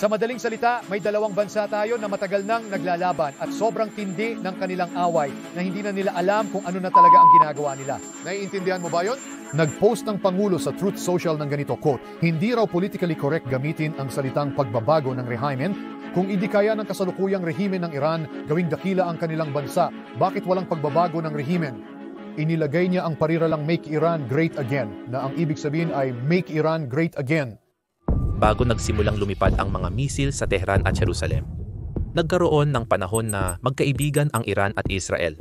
Sa madaling salita, may dalawang bansa tayo na matagal nang naglalaban at sobrang tindi ng kanilang away na hindi na nila alam kung ano na talaga ang ginagawa nila. Naiintindihan mo ba yun? Nag-post ng Pangulo sa Truth Social ng ganito, quote, "Hindi raw politically correct gamitin ang salitang pagbabago ng rehimen kung hindi kaya ng kasalukuyang rehimen ng Iran gawing dakila ang kanilang bansa. Bakit walang pagbabago ng rehimen?" Inilagay niya ang pariralang Make Iran Great Again na ang ibig sabihin ay Make Iran Great Again. Bago nagsimulang lumipad ang mga misil sa Tehran at Jerusalem, nagkaroon ng panahon na magkaibigan ang Iran at Israel.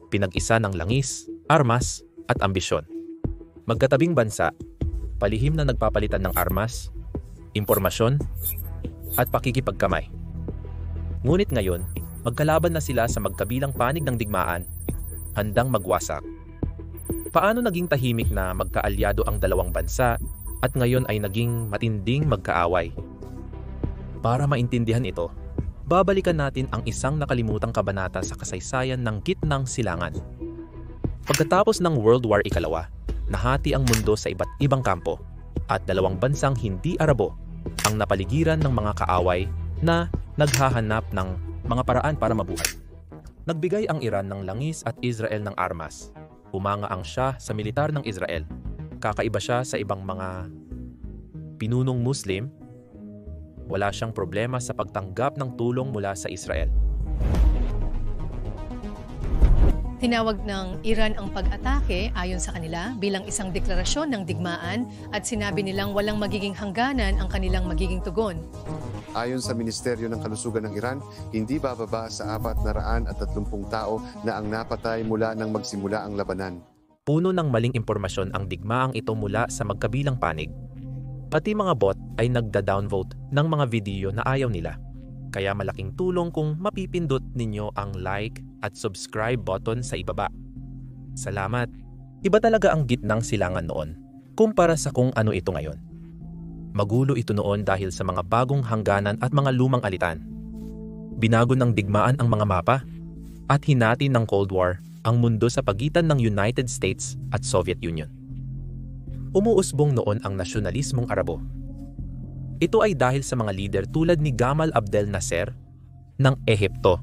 Pinag-isa ng langis, armas, at ambisyon. Magkatabing bansa, palihim na nagpapalitan ng armas, impormasyon, at pakikipagkamay. Ngunit ngayon, magkalaban na sila sa magkabilang panig ng digmaan, handang magwasak. Paano naging tahimik na magkaalyado ang dalawang bansa at ngayon ay naging matinding magkaaway? Para maintindihan ito, babalikan natin ang isang nakalimutang kabanata sa kasaysayan ng Gitnang Silangan. Pagkatapos ng World War II, nahati ang mundo sa iba't ibang kampo at dalawang bansang hindi Arabo ang napaligiran ng mga kaaway na naghahanap ng mga paraan para mabuhay. Nagbigay ang Iran ng langis at Israel ng armas. Umanga ang Shah sa militar ng Israel. Kakaiba siya sa ibang mga pinunong Muslim. Wala siyang problema sa pagtanggap ng tulong mula sa Israel. Tinawag ng Iran ang pag-atake ayon sa kanila bilang isang deklarasyon ng digmaan at sinabi nilang walang magiging hangganan ang kanilang magiging tugon. Ayon sa Ministeryo ng Kalusugan ng Iran, hindi bababa sa 430 tao na ang napatay mula nang magsimula ang labanan. Puno ng maling impormasyon ang digmaang ito mula sa magkabilang panig. Pati mga bot ay nagda-downvote ng mga video na ayaw nila. Kaya malaking tulong kung mapipindot ninyo ang like at subscribe button sa ibaba. Salamat! Iba talaga ang Gitnang Silangan noon kumpara sa kung ano ito ngayon. Magulo ito noon dahil sa mga bagong hangganan at mga lumang alitan. Binago ng digmaan ang mga mapa at hinati ng Cold War ang mundo sa pagitan ng United States at Soviet Union. Umuusbong noon ang nasyonalismong Arabo. Ito ay dahil sa mga lider tulad ni Gamal Abdel Nasser ng Ehipto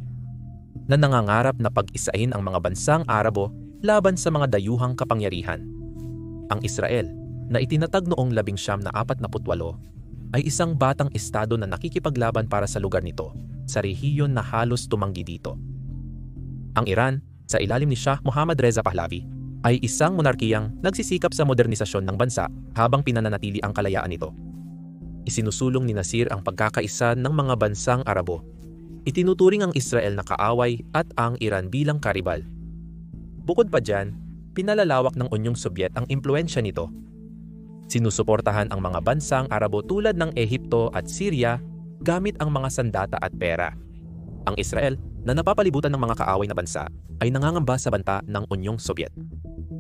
na nangangarap na pag-isahin ang mga bansang Arabo laban sa mga dayuhang kapangyarihan. Ang Israel, na itinatag noong 1948, ay isang batang estado na nakikipaglaban para sa lugar nito sa rehiyon na halos tumanggi dito. Ang Iran, sa ilalim ni Shah Mohammad Reza Pahlavi, ay isang monarkiyang nagsisikap sa modernisasyon ng bansa habang pinananatili ang kalayaan nito. Isinusulong ni Nasir ang pagkakaisa ng mga bansang Arabo. Itinuturing ang Israel na kaaway at ang Iran bilang karibal. Bukod pa dyan, pinalalawak ng Unyong Sobyet ang impluensya nito. Sinusuportahan ang mga bansang Arabo tulad ng Ehipto at Syria gamit ang mga sandata at pera. Ang Israel, na napapalibutan ng mga kaaway na bansa, ay nangangamba sa banta ng Unyong Sobyet.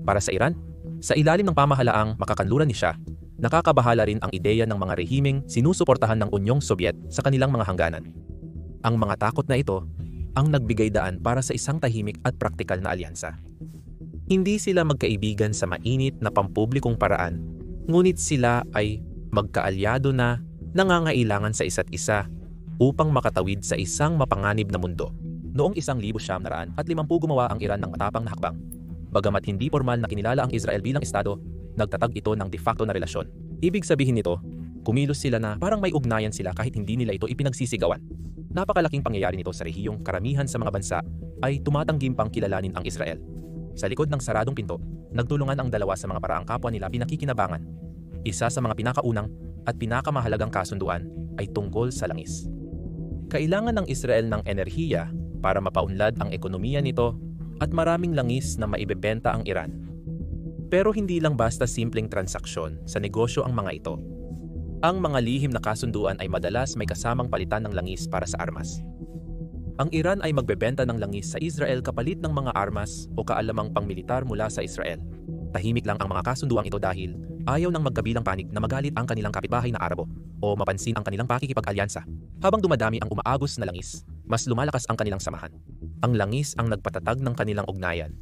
Para sa Iran, sa ilalim ng pamahalaang makakanluran ni Shah, nakakabahala rin ang ideya ng mga rehimeng sinusuportahan ng Unyong Sobyet sa kanilang mga hangganan. Ang mga takot na ito ang nagbigay daan para sa isang tahimik at praktikal na alyansa. Hindi sila magkaibigan sa mainit na pampublikong paraan, ngunit sila ay magkaalyado na nangangailangan sa isa't isa upang makatawid sa isang mapanganib na mundo. Noong 1950 gumawa ang Iran ng matapang na hakbang. Bagamat hindi formal na kinilala ang Israel bilang estado, nagtatag ito ng de facto na relasyon. Ibig sabihin nito, kumilos sila na parang may ugnayan sila kahit hindi nila ito ipinagsisigawan. Napakalaking pangyayari nito sa rehiyong karamihan sa mga bansa ay tumatanggim pang kilalanin ang Israel. Sa likod ng saradong pinto, nagtulungan ang dalawa sa mga paraang kapwa nila pinakikinabangan. Isa sa mga pinakaunang at pinakamahalagang kasunduan ay tungkol sa langis. Kailangan ng Israel ng enerhiya para mapaunlad ang ekonomiya nito at maraming langis na maibebenta ang Iran. Pero hindi lang basta simpleng transaksyon sa negosyo ang mga ito. Ang mga lihim na kasunduan ay madalas may kasamang palitan ng langis para sa armas. Ang Iran ay magbebenta ng langis sa Israel kapalit ng mga armas o kaalamang pangmilitar mula sa Israel. Tahimik lang ang mga kasunduang ito dahil ayaw ng magkabilang panig na magalit ang kanilang kapitbahay na Arabo o mapansin ang kanilang pakikipag-alyansa. Habang dumadami ang umaagos na langis, mas lumalakas ang kanilang samahan. Ang langis ang nagpatatag ng kanilang ugnayan,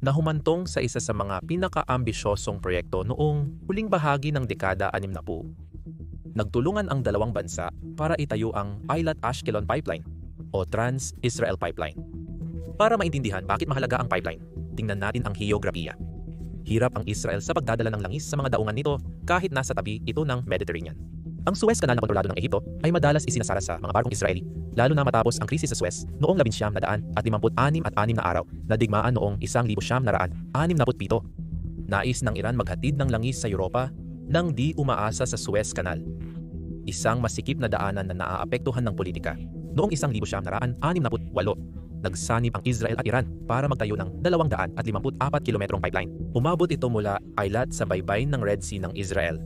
na humantong sa isa sa mga pinaka-ambisyosong proyekto noong huling bahagi ng dekada 60. Nagtulungan ang dalawang bansa para itayo ang Eilat-Ashkelon Pipeline o Trans-Israel Pipeline. Para maintindihan bakit mahalaga ang pipeline, tingnan natin ang heograpiya. Hirap ang Israel sa pagdadala ng langis sa mga daungan nito kahit nasa tabi ito ng Mediterranean. Ang Suez Canal na kontrolado ng Ehipto ay madalas isinasara sa mga barkong Israeli, lalo na matapos ang krisis sa Suez noong 1956 na araw na digmaan noong 1967. Nais ng Iran maghatid ng langis sa Europa nang di umaasa sa Suez Canal. Isang masikip na daanan na naaapektuhan ng politika. Noong 1968, nagsanib ang Israel at Iran para magtayo ng 254 kilometrong pipeline. Umabot ito mula Eilat sa baybayin ng Red Sea ng Israel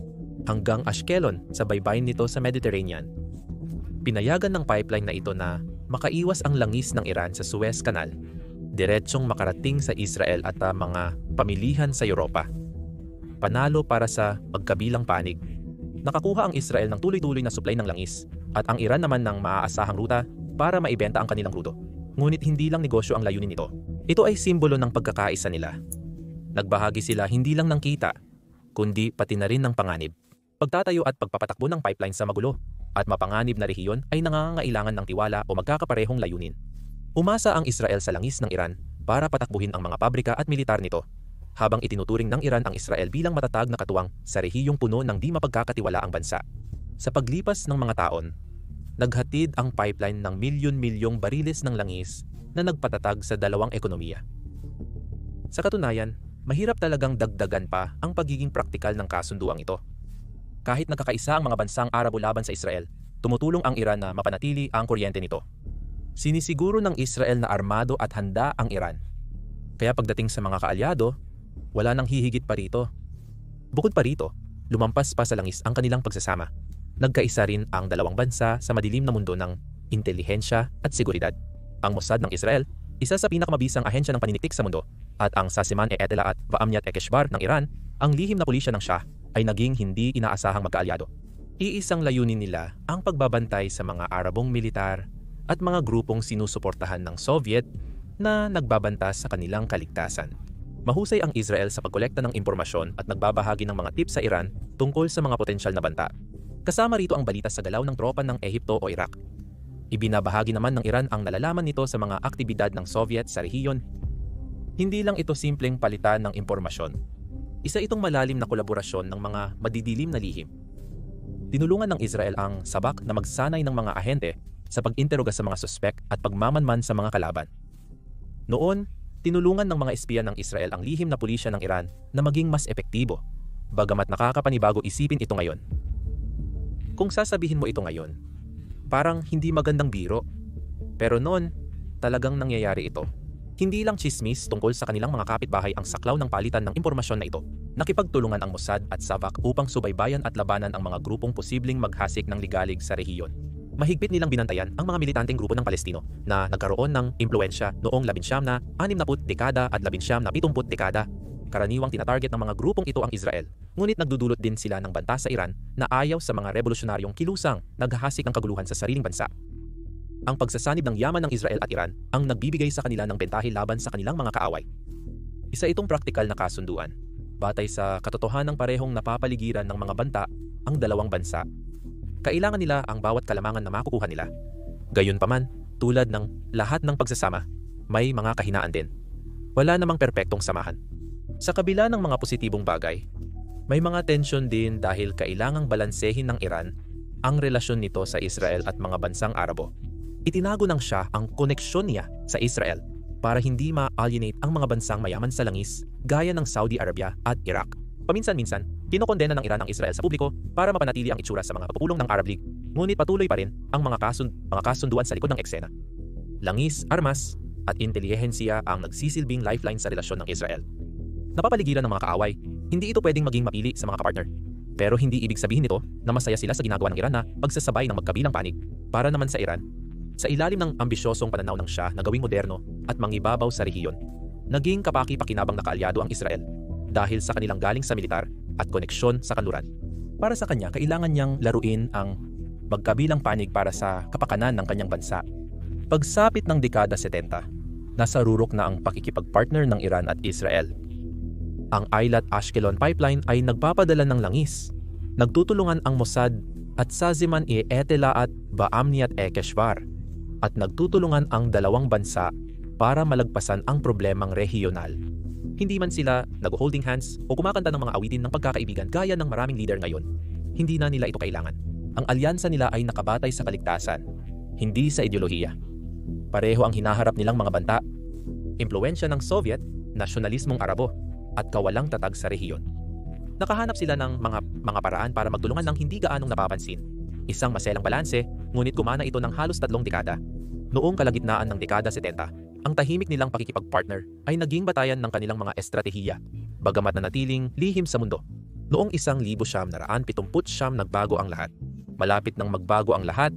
hanggang Ashkelon sa baybayin nito sa Mediterranean. Pinayagan ng pipeline na ito na makaiwas ang langis ng Iran sa Suez Canal, diretsyong makarating sa Israel at mga pamilihan sa Europa. Panalo para sa magkabilang panig. Nakakuha ang Israel ng tuloy-tuloy na supply ng langis at ang Iran naman ng maaasahang ruta para maibenta ang kanilang crudo. Ngunit hindi lang negosyo ang layunin nito. Ito ay simbolo ng pagkakaisa nila. Nagbahagi sila hindi lang ng kita, kundi pati na rin ng panganib. Pagtatayo at pagpapatakbo ng pipeline sa magulo at mapanganib na rehiyon ay nangangailangan ng tiwala o magkakaparehong layunin. Umasa ang Israel sa langis ng Iran para patakbuhin ang mga pabrika at militar nito, habang itinuturing ng Iran ang Israel bilang matatag na katuwang sa rehiyong puno ng di mapagkakatiwalaang bansa. Sa paglipas ng mga taon, naghatid ang pipeline ng milyon-milyong bariles ng langis na nagpatatag sa dalawang ekonomiya. Sa katunayan, mahirap talagang dagdagan pa ang pagiging praktikal ng kasunduang ito. Kahit nagkakaisa ang mga bansang Arabo laban sa Israel, tumutulong ang Iran na mapanatili ang kuryente nito. Sinisiguro ng Israel na armado at handa ang Iran. Kaya pagdating sa mga kaalyado, wala nang hihigit pa rito. Bukod pa rito, lumampas pa sa langis ang kanilang pagsasama. Nagkaisa rin ang dalawang bansa sa madilim na mundo ng intelihensya at seguridad. Ang Mossad ng Israel, isa sa pinakamabisang ahensya ng paniniktik sa mundo, at ang Saseman-e-Etela at Va'amyat-e-Keshbar ng Iran, ang lihim na pulisya ng Shah, ay naging hindi inaasahang magkaalyado. Iisang layunin nila ang pagbabantay sa mga Arabong militar at mga grupong sinusuportahan ng Soviet na nagbabanta sa kanilang kaligtasan. Mahusay ang Israel sa pagkolekta ng impormasyon at nagbabahagi ng mga tips sa Iran tungkol sa mga potensyal na banta. Kasama rito ang balita sa galaw ng tropa ng Ehipto o Iraq. Ibinabahagi naman ng Iran ang nalalaman nito sa mga aktibidad ng Soviet sa rehiyon. Hindi lang ito simpleng palitan ng impormasyon. Isa itong malalim na kolaborasyon ng mga madidilim na lihim. Tinulungan ng Israel ang sabak na magsanay ng mga ahente sa pag-interoga sa mga suspek at pagmamanman sa mga kalaban. Noon, tinulungan ng mga espiya ng Israel ang lihim na pulisya ng Iran na maging mas epektibo, bagamat nakakapanibago isipin ito ngayon. Kung sasabihin mo ito ngayon, parang hindi magandang biro. Pero noon, talagang nangyayari ito. Hindi lang chismis tungkol sa kanilang mga kapitbahay ang saklaw ng palitan ng impormasyon na ito. Nakipagtulungan ang Mossad at Savak upang subaybayan at labanan ang mga grupong posibleng maghasik ng ligalig sa rehiyon. Mahigpit nilang binantayan ang mga militanteng grupo ng Palestino na nagkaroon ng impluensya noong 1960 dekada at 1970 dekada. Karaniwang tinatarget ng mga grupong ito ang Israel, ngunit nagdudulot din sila ng banta sa Iran na ayaw sa mga revolusyonaryong kilusang naghahasik ng kaguluhan sa sariling bansa. Ang pagsasanib ng yaman ng Israel at Iran ang nagbibigay sa kanila ng bentahe laban sa kanilang mga kaaway. Isa itong praktikal na kasunduan, batay sa katotohanang parehong napapaligiran ng mga banta ang dalawang bansa. Kailangan nila ang bawat kalamangan na makukuha nila. Gayunpaman, tulad ng lahat ng pagsasama, may mga kahinaan din. Wala namang perpektong samahan. Sa kabila ng mga positibong bagay, may mga tensyon din dahil kailangang balansehin ng Iran ang relasyon nito sa Israel at mga bansang Arabo. Itinago ng Shah ang koneksyon niya sa Israel para hindi ma-alienate ang mga bansang mayaman sa langis gaya ng Saudi Arabia at Iraq. Paminsan-minsan, kinokondena ng Iran ang Israel sa publiko para mapanatili ang itsura sa mga pagpupulong ng Arab League. Ngunit patuloy pa rin ang mga kasunduan sa likod ng eksena. Langis, armas, at intelihensiya ang nagsisilbing lifeline sa relasyon ng Israel. Napapaligiran ng mga kaaway, hindi ito pwedeng maging mapili sa mga kapartner. Pero hindi ibig sabihin nito na masaya sila sa ginagawa ng Iran na pagsasabay ng magkabilang panig. Para naman sa Iran, sa ilalim ng ambisyosong pananaw ng Shah na gawing moderno at mangibabaw sa rehiyon, naging kapaki-pakinabang na kaalyado ang Israel dahil sa kanilang galing sa militar at koneksyon sa kanluran. Para sa kanya, kailangan niyang laruin ang magkabilang panig para sa kapakanan ng kanyang bansa. Pagsapit ng dekada 70, nasa rurok na ang pakikipagpartner ng Iran at Israel. Ang Eilat-Ashkelon Pipeline ay nagpapadala ng langis. Nagtutulungan ang Mossad at Saziman-e Etela at Baamni at Ekeshvar, at nagtutulungan ang dalawang bansa para malagpasan ang problemang rehiyonal. Hindi man sila nag-holding hands o kumakanta ng mga awitin ng pagkakaibigan gaya ng maraming leader ngayon. Hindi na nila ito kailangan. Ang alyansa nila ay nakabatay sa kaligtasan, hindi sa ideolohiya. Pareho ang hinaharap nilang mga banta, impluwensya ng Soviet, nasyonalismong Arabo, at kawalang tatag sa rehiyon. Nakahanap sila ng mga paraan para magtulungan ng hindi gaanong napapansin. Isang maselang balanse, ngunit kumana ito ng halos 3 dekada. Noong kalagitnaan ng dekada 70, ang tahimik nilang pakikipag-partner ay naging batayan ng kanilang mga estratehiya, bagamat nanatiling lihim sa mundo. Noong 1979 nagbago ang lahat. Malapit nang magbago ang lahat,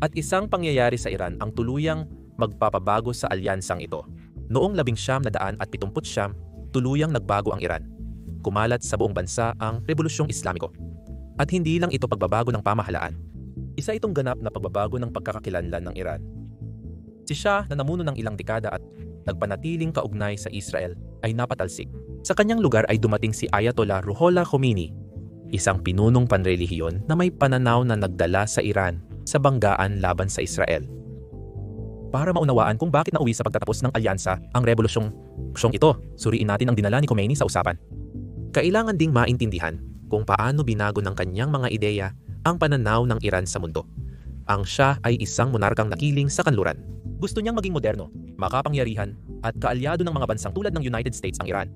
at isang pangyayari sa Iran ang tuluyang magpapabago sa alyansang ito. Noong 1979, tuluyang nagbago ang Iran. Kumalat sa buong bansa ang Rebolusyong Islamiko. At hindi lang ito pagbabago ng pamahalaan. Isa itong ganap na pagbabago ng pagkakakilanlan ng Iran. Si Shah na namuno ng ilang dekada at nagpanatiling kaugnay sa Israel ay napatalsik. Sa kanyang lugar ay dumating si Ayatollah Ruhollah Khomeini, isang pinunong panrelihiyon na may pananaw na nagdala sa Iran sa banggaan laban sa Israel. Para maunawaan kung bakit nauwi sa pagtatapos ng alyansa ang rebolusyong ito, suriin natin ang dinala ni Khomeini sa usapan. Kailangan ding maintindihan kung paano binago ng kanyang mga ideya ang pananaw ng Iran sa mundo. Ang Shah ay isang monarkang nakiling sa kanluran. Gusto niyang maging moderno, makapangyarihan, at kaalyado ng mga bansang tulad ng United States ang Iran.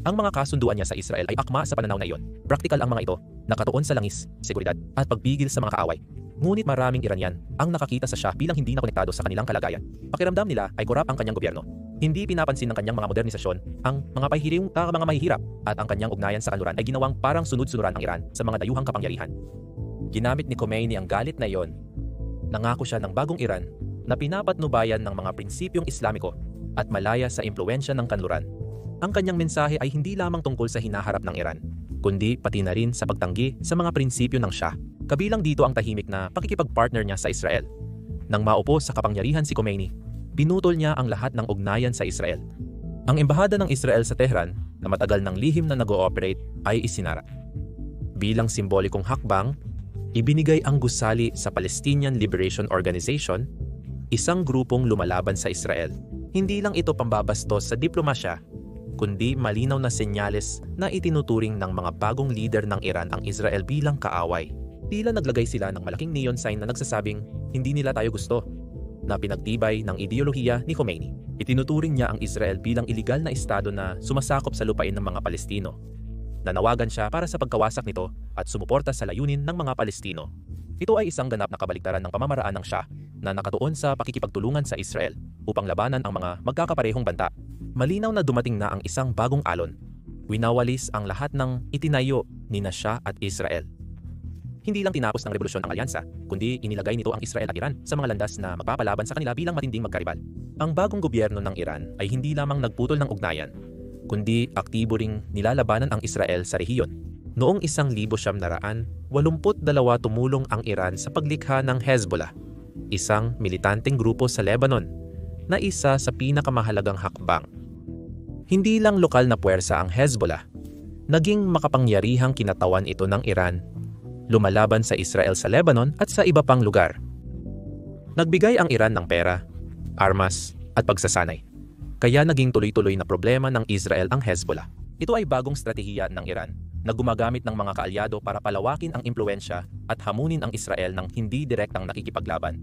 Ang mga kasunduan niya sa Israel ay akma sa pananaw na iyon. Praktikal ang mga ito, nakatuon sa langis, seguridad, at pagpigil sa mga kaaway. Ngunit maraming Iranian ang nakakita sa Shah bilang hindi na konektado sa kanilang kalagayan. Pakiramdam nila ay korap ang kanyang gobyerno. Hindi pinapansin ng kanyang mga modernisasyon ang mga mahihirap at ang kanyang ugnayan sa kanluran ay ginawang parang sunod-sunuran ang Iran sa mga dayuhang kapangyarihan. Ginamit ni Khomeini ang galit na iyon. Nangako siya ng bagong Iran na pinapatnubayan ng mga prinsipyong Islamiko at malaya sa impluwensya ng kanluran. Ang kanyang mensahe ay hindi lamang tungkol sa hinaharap ng Iran, kundi pati na rin sa pagtanggi sa mga prinsipyo ng Shah. Kabilang dito ang tahimik na pakikipag-partner niya sa Israel. Nang maupo sa kapangyarihan si Khomeini, pinutol niya ang lahat ng ugnayan sa Israel. Ang embahada ng Israel sa Tehran, na matagal ng lihim na nag-ooperate, ay isinara. Bilang simbolikong hakbang, ibinigay ang gusali sa Palestinian Liberation Organization, isang grupong lumalaban sa Israel. Hindi lang ito pambabastos sa diplomasya, kundi malinaw na senyales na itinuturing ng mga bagong leader ng Iran ang Israel bilang kaaway. Tila naglagay sila ng malaking neon sign na nagsasabing, hindi nila tayo gusto, na pinagtibay ng ideolohiya ni Khomeini. Itinuturing niya ang Israel bilang iligal na estado na sumasakop sa lupain ng mga Palestino. Nanawagan siya para sa pagkawasak nito at sumuporta sa layunin ng mga Palestino. Ito ay isang ganap na kabaligtaran ng pamamaraan ng Shah na nakatuon sa pakikipagtulungan sa Israel upang labanan ang mga magkakaparehong banta. Malinaw na dumating na ang isang bagong alon. Winawalis ang lahat ng itinayo ni Shah at Israel. Hindi lang tinapos ng revolusyon ang alyansa, kundi inilagay nito ang Israel at Iran sa mga landas na magpapalaban sa kanila bilang matinding magkaribal. Ang bagong gobyerno ng Iran ay hindi lamang nagputol ng ugnayan, kundi aktibo ring nilalabanan ang Israel sa rehiyon. Noong 1982, tumulong ang Iran sa paglikha ng Hezbollah, isang militanteng grupo sa Lebanon, na isa sa pinakamahalagang hakbang. Hindi lang lokal na puwersa ang Hezbollah, naging makapangyarihang kinatawan ito ng Iran, lumalaban sa Israel sa Lebanon at sa iba pang lugar. Nagbigay ang Iran ng pera, armas at pagsasanay. Kaya naging tuloy-tuloy na problema ng Israel ang Hezbollah. Ito ay bagong strategiya ng Iran na gumagamit ng mga kaalyado para palawakin ang impluwensya at hamunin ang Israel ng hindi direktang nakikipaglaban.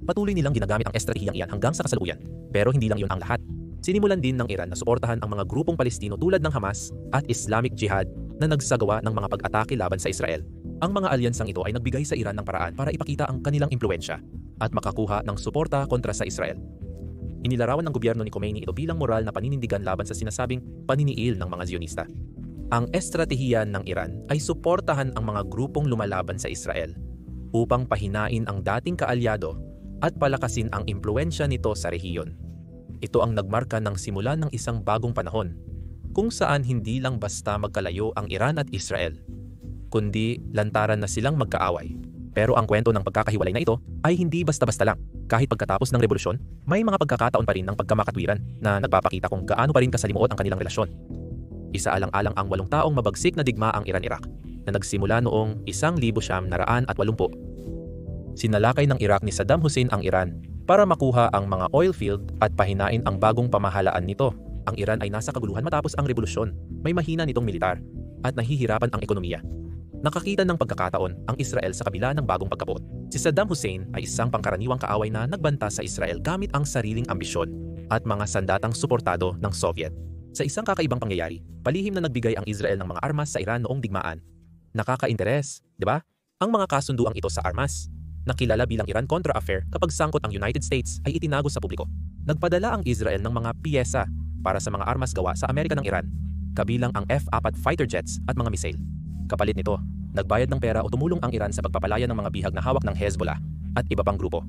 Patuloy nilang ginagamit ang estratehiyang iyan hanggang sa kasalukuyan. Pero hindi lang iyon ang lahat. Sinimulan din ng Iran na suportahan ang mga grupong Palestino tulad ng Hamas at Islamic Jihad na nagsagawa ng mga pag-atake laban sa Israel. Ang mga alyansang ito ay nagbigay sa Iran ng paraan para ipakita ang kanilang impluwensya at makakuha ng suporta kontra sa Israel. Inilarawan ng gobyerno ni Khomeini ito bilang moral na paninindigan laban sa sinasabing paniniil ng mga Zionista. Ang estratehiya ng Iran ay suportahan ang mga grupong lumalaban sa Israel upang pahinain ang dating kaalyado at palakasin ang impluwensya nito sa rehiyon. Ito ang nagmarka ng simula ng isang bagong panahon, kung saan hindi lang basta magkalayo ang Iran at Israel, kundi lantaran na silang magkaaway. Pero ang kwento ng pagkakahiwalay na ito ay hindi basta-basta lang. Kahit pagkatapos ng revolusyon, may mga pagkakataon pa rin ng pagkamakatwiran na nagpapakita kung gaano pa rin kasalimuot ang kanilang relasyon. Isaalang-alang ang 8 taong mabagsik na digma ang Iran-Iraq, na nagsimula noong 1980. Sinalakay ng Iraq ni Saddam Hussein ang Iran para makuha ang mga oil field at pahinain ang bagong pamahalaan nito. Ang Iran ay nasa kaguluhan matapos ang revolusyon. May mahina nitong militar at nahihirapan ang ekonomiya. Nakakita ng pagkakataon ang Israel sa kabila ng bagong pagkapot. Si Saddam Hussein ay isang pangkaraniwang kaaway na nagbanta sa Israel gamit ang sariling ambisyon at mga sandatang suportado ng Soviet. Sa isang kakaibang pangyayari, palihim na nagbigay ang Israel ng mga armas sa Iran noong digmaan. Nakaka-interes, di ba? Ang mga kasunduang ito sa armas, nakilala bilang Iran-Contra Affair kapag sangkot ang United States ay itinago sa publiko. Nagpadala ang Israel ng mga piyesa para sa mga armas gawa sa Amerika ng Iran, kabilang ang F-4 fighter jets at mga missile. Kapalit nito, nagbayad ng pera o tumulong ang Iran sa pagpapalaya ng mga bihag na hawak ng Hezbollah at iba pang grupo.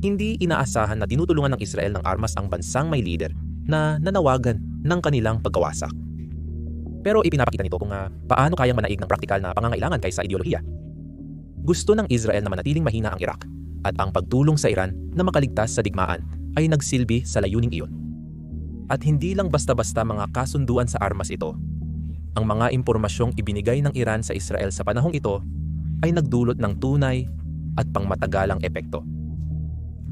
Hindi inaasahan na tinutulungan ng Israel ng armas ang bansang may leader na nanawagan ng kanilang pagkawasak. Pero ipinapakita nito kung paano kayang manaig ng praktikal na pangangailangan kaysa ideolohiya. Gusto ng Israel na manatiling mahina ang Iraq at ang pagtulong sa Iran na makaligtas sa digmaan ay nagsilbi sa layuning iyon. At hindi lang basta-basta mga kasunduan sa armas ito. Ang mga impormasyong ibinigay ng Iran sa Israel sa panahong ito ay nagdulot ng tunay at pangmatagalang epekto.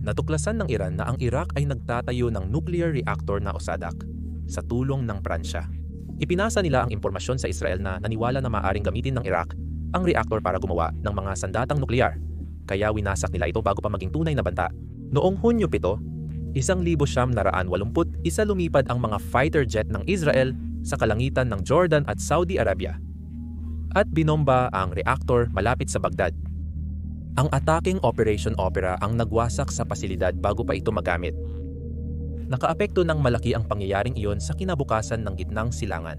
Natuklasan ng Iran na ang Iraq ay nagtatayo ng nuclear reactor na Osadak sa tulong ng Pransya. Ipinasa nila ang impormasyon sa Israel na naniwala na maaaring gamitin ng Iraq ang reactor para gumawa ng mga sandatang nuklear, kaya winasak nila ito bago pa maging tunay na banta. Noong Hunyo 7, 1981 lumipad ang mga fighter jet ng Israel sa kalangitan ng Jordan at Saudi Arabia at binomba ang reactor malapit sa Baghdad. Ang ataking Operation Opera ang nagwasak sa pasilidad bago pa ito magamit. Nakaapekto ng malaki ang pangyayaring iyon sa kinabukasan ng Gitnang Silangan.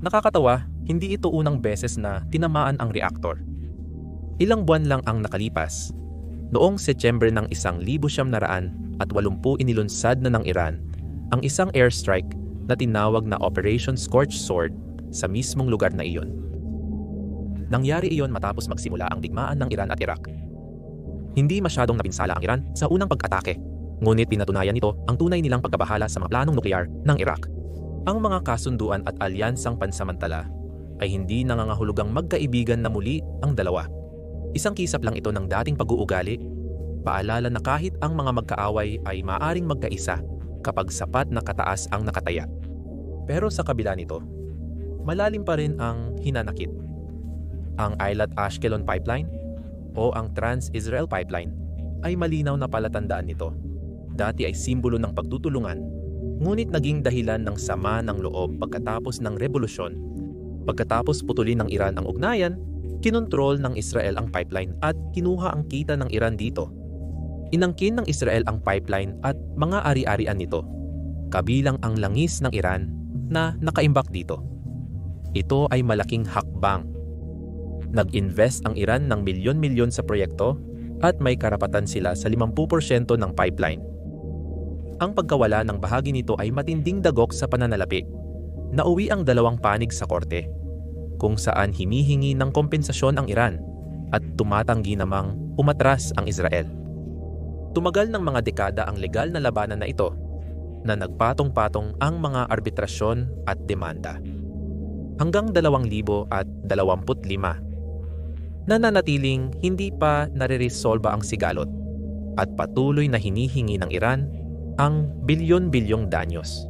Nakakatawa, hindi ito unang beses na tinamaan ang reactor. Ilang buwan lang ang nakalipas. Noong Setyembre ng 1980 inilunsad na ng Iran ang isang airstrike na tinawag na Operation Scorched Sword sa mismong lugar na iyon. Nangyari iyon matapos magsimula ang digmaan ng Iran at Iraq. Hindi masyadong napinsala ang Iran sa unang pag-atake, ngunit pinatunayan nito ang tunay nilang pagkabahala sa mga planong nuklear ng Iraq. Ang mga kasunduan at alyansang pansamantala ay hindi nangangahulugang magkaibigan na muli ang dalawa. Isang kisap lang ito ng dating pag-uugali, paalala na kahit ang mga magkaaway ay maaring magkaisa kapag sapat na kataas ang nakataya. Pero sa kabila nito, malalim pa rin ang hinanakit. Ang Eilat-Ashkelon Pipeline o ang Trans-Israel Pipeline ay malinaw na palatandaan nito. Dati ay simbolo ng pagtutulungan, ngunit naging dahilan ng sama ng loob pagkatapos ng revolusyon. Pagkatapos putulin ng Iran ang ugnayan, kinontrol ng Israel ang pipeline at kinuha ang kita ng Iran dito. Inangkin ng Israel ang pipeline at mga ari-arian nito, kabilang ang langis ng Iran na nakaimbak dito. Ito ay malaking hakbang. Nag-invest ang Iran ng milyon-milyon sa proyekto at may karapatan sila sa 50% ng pipeline. Ang pagkawala ng bahagi nito ay matinding dagok sa pananalapi. Nauwi ang dalawang panig sa korte, kung saan hinihingi ng kompensasyon ang Iran at tumatanggi namang umatras ang Israel. Tumagal ng mga dekada ang legal na labanan na ito na nagpatong-patong ang mga arbitrasyon at demanda. Hanggang 2025, nananatiling hindi pa nare-resolba ang sigalot at patuloy na hinihingi ng Iran ang bilyon-bilyong danyos.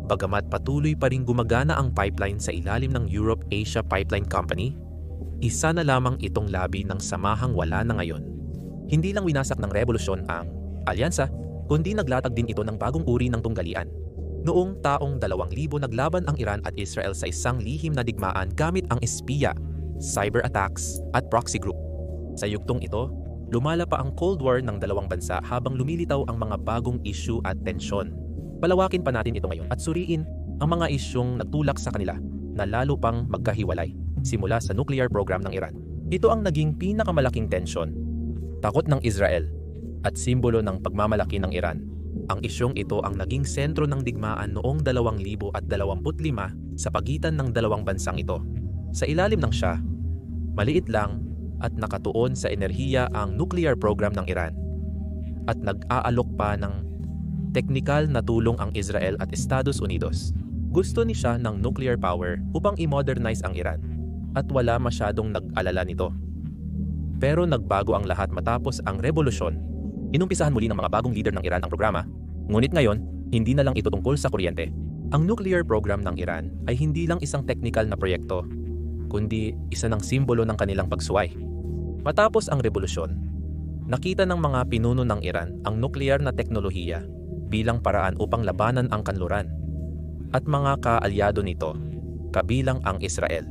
Bagamat patuloy pa rin gumagana ang pipeline sa ilalim ng Europe-Asia Pipeline Company, isa na lamang itong labi ng samahang wala na ngayon. Hindi lang winasak ng revolusyon ang alyansa, kundi naglatag din ito ng bagong uri ng tunggalian. Noong taong 2000 naglaban ang Iran at Israel sa isang lihim na digmaan gamit ang espiya, cyber attacks at proxy group. Sa yugtong ito, lumala pa ang Cold War ng dalawang bansa habang lumilitaw ang mga bagong issue at tensyon. Palawakin pa natin ito ngayon at suriin ang mga isyung nagtulak sa kanila na lalo pang magkahiwalay simula sa nuclear program ng Iran. Ito ang naging pinakamalaking tensyon. Takot ng Israel at simbolo ng pagmamalaki ng Iran. Ang isyong ito ang naging sentro ng digmaan noong 2025 sa pagitan ng dalawang bansang ito. Sa ilalim ng siya, maliit lang at nakatuon sa enerhiya ang nuclear program ng Iran at nag-aalok pa ng teknikal na tulong ang Israel at Estados Unidos. Gusto ni siya ng nuclear power upang i-modernize ang Iran at wala masyadong nag-alala nito. Pero nagbago ang lahat matapos ang revolusyon. Inumpisahan muli ng mga bagong leader ng Iran ang programa, ngunit ngayon, hindi na lang ito tungkol sa kuryente. Ang nuclear program ng Iran ay hindi lang isang technical na proyekto, kundi isa ng simbolo ng kanilang pagsuway. Matapos ang revolusyon, nakita ng mga pinuno ng Iran ang nuclear na teknolohiya bilang paraan upang labanan ang kanluran at mga kaalyado nito, kabilang ang Israel.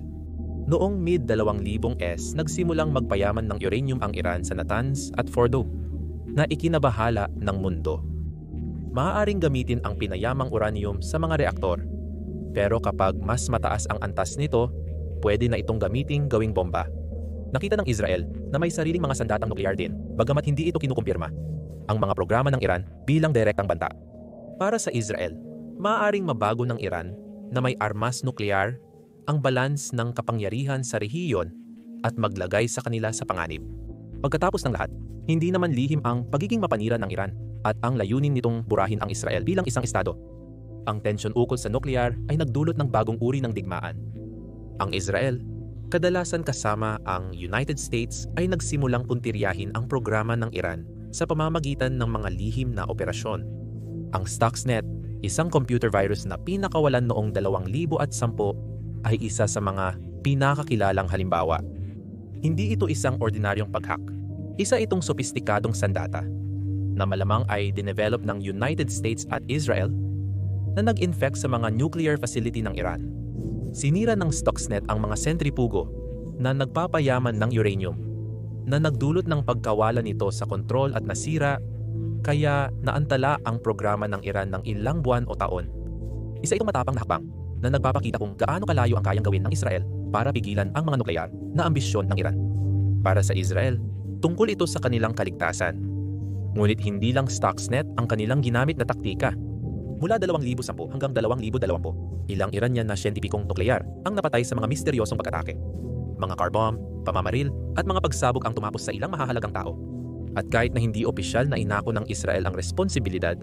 Noong mid-2000s, nagsimulang magpayaman ng uranium ang Iran sa Natanz at Fordow, na ikinabahala ng mundo. Maaaring gamitin ang pinayamang uranium sa mga reaktor, pero kapag mas mataas ang antas nito, pwede na itong gamiting gawing bomba. Nakita ng Israel na may sariling mga sandatang nuklear din, bagamat hindi ito kinukumpirma ang mga programa ng Iran bilang direktang banta. Para sa Israel, maaaring mabago ng Iran na may armas nuklear ang balans ng kapangyarihan sa rehiyon at maglagay sa kanila sa panganib. Pagkatapos ng lahat, hindi naman lihim ang pagiging mapanira ng Iran at ang layunin nitong burahin ang Israel bilang isang estado. Ang tensyon ukol sa nuklear ay nagdulot ng bagong uri ng digmaan. Ang Israel, kadalasan kasama ang United States, ay nagsimulang puntiryahin ang programa ng Iran sa pamamagitan ng mga lihim na operasyon. Ang Stuxnet, isang computer virus na pinakawalan noong 2010, ay isa sa mga pinakakilalang halimbawa. Hindi ito isang ordinaryong pag-hack. Isa itong sopistikadong sandata na malamang ay dinevelop ng United States at Israel na nag-infect sa mga nuclear facility ng Iran. Sinira ng Stuxnet ang mga sentripugo na nagpapayaman ng uranium na nagdulot ng pagkawalan nito sa kontrol at nasira, kaya naantala ang programa ng Iran ng ilang buwan o taon. Isa itong matapang na hakbang na nagpapakita kung gaano kalayo ang kayang gawin ng Israel para pigilan ang mga nuklear na ambisyon ng Iran. Para sa Israel, tungkol ito sa kanilang kaligtasan. Ngunit hindi lang Stuxnet ang kanilang ginamit na taktika. Mula 2010 hanggang 2020, ilang Iranian na siyentipikong nuklear ang napatay sa mga misteryosong pag-atake. Mga car bomb, pamamaril, at mga pagsabog ang tumapos sa ilang mahahalagang tao. At kahit na hindi opisyal na inako ng Israel ang responsibilidad,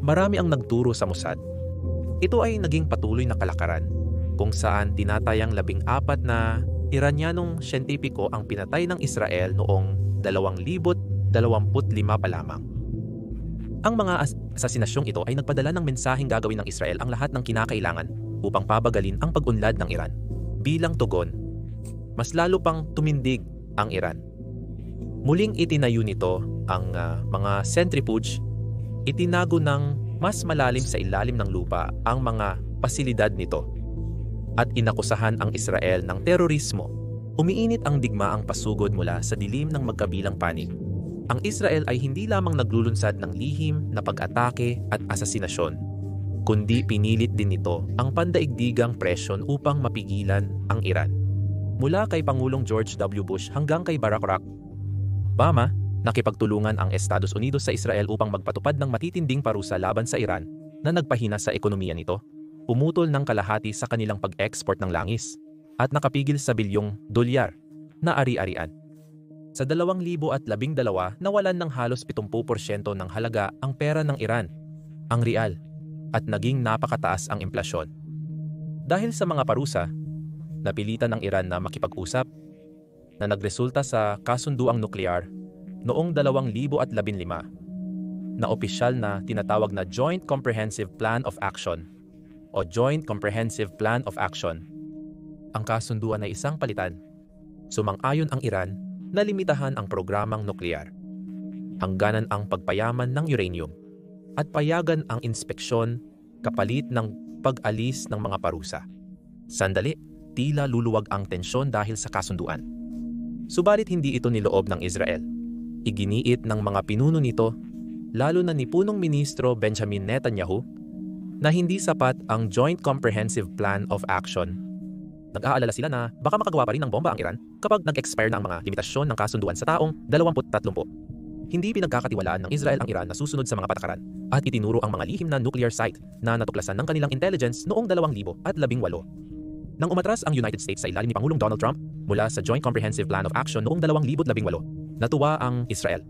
marami ang nagturo sa Mossad. Ito ay naging patuloy na kalakaran, kung saan tinatayang 14 na Iranyanong siyentipiko ang pinatay ng Israel noong 2025 pa lamang. Ang mga asasinasyong ito ay nagpadala ng mensaheng gagawin ng Israel ang lahat ng kinakailangan upang pabagalin ang pag-unlad ng Iran. Bilang tugon, mas lalo pang tumindig ang Iran. Muling itinayo nito ang mga centrifuge, itinago ng mas malalim sa ilalim ng lupa ang mga pasilidad nito, at inakusahan ang Israel ng terorismo. Umiinit ang digmaang pasugod mula sa dilim ng magkabilang panig. Ang Israel ay hindi lamang naglulunsad ng lihim na pag-atake at asasinasyon, kundi pinilit din nito ang pandaigdigang presyon upang mapigilan ang Iran. Mula kay Pangulong George W. Bush hanggang kay Barack Obama, nakipagtulungan ang Estados Unidos sa Israel upang magpatupad ng matitinding parusa laban sa Iran na nagpahina sa ekonomiya nito, pumutol ng kalahati sa kanilang pag-export ng langis, at nakapigil sa bilyong dolyar na ari-arian. Sa 2012, nawalan ng halos 70% ng halaga ang pera ng Iran, ang rial, at naging napakataas ang inflasyon. Dahil sa mga parusa, napilitan ng Iran na makipag-usap, na nagresulta sa kasunduang nuklear noong 2015 na opisyal na tinatawag na Joint Comprehensive Plan of Action o Joint Comprehensive Plan of Action. Ang kasunduan ay isang palitan. Sumang-ayon ang Iran na limitahan ang programang nuklear, hangganan ang pagpayaman ng uranium, at payagan ang inspeksyon kapalit ng pag-alis ng mga parusa. Sandali, tila luluwag ang tensyon dahil sa kasunduan. Subalit hindi ito niloob ng Israel. Iginiit ng mga pinuno nito, lalo na ni Punong Ministro Benjamin Netanyahu, na hindi sapat ang Joint Comprehensive Plan of Action. Nag-aalala sila na baka makagawa pa rin ng bomba ang Iran kapag nag-expire na ang mga limitasyon ng kasunduan sa taong 2030. Hindi pinagkakatiwalaan ng Israel ang Iran na susunod sa mga patakaran at itinuro ang mga lihim na nuclear site na natuklasan ng kanilang intelligence noong 2018. Nang umatras ang United States sa ilalim ni Pangulong Donald Trump mula sa Joint Comprehensive Plan of Action noong 2018, natuwa ang Israel.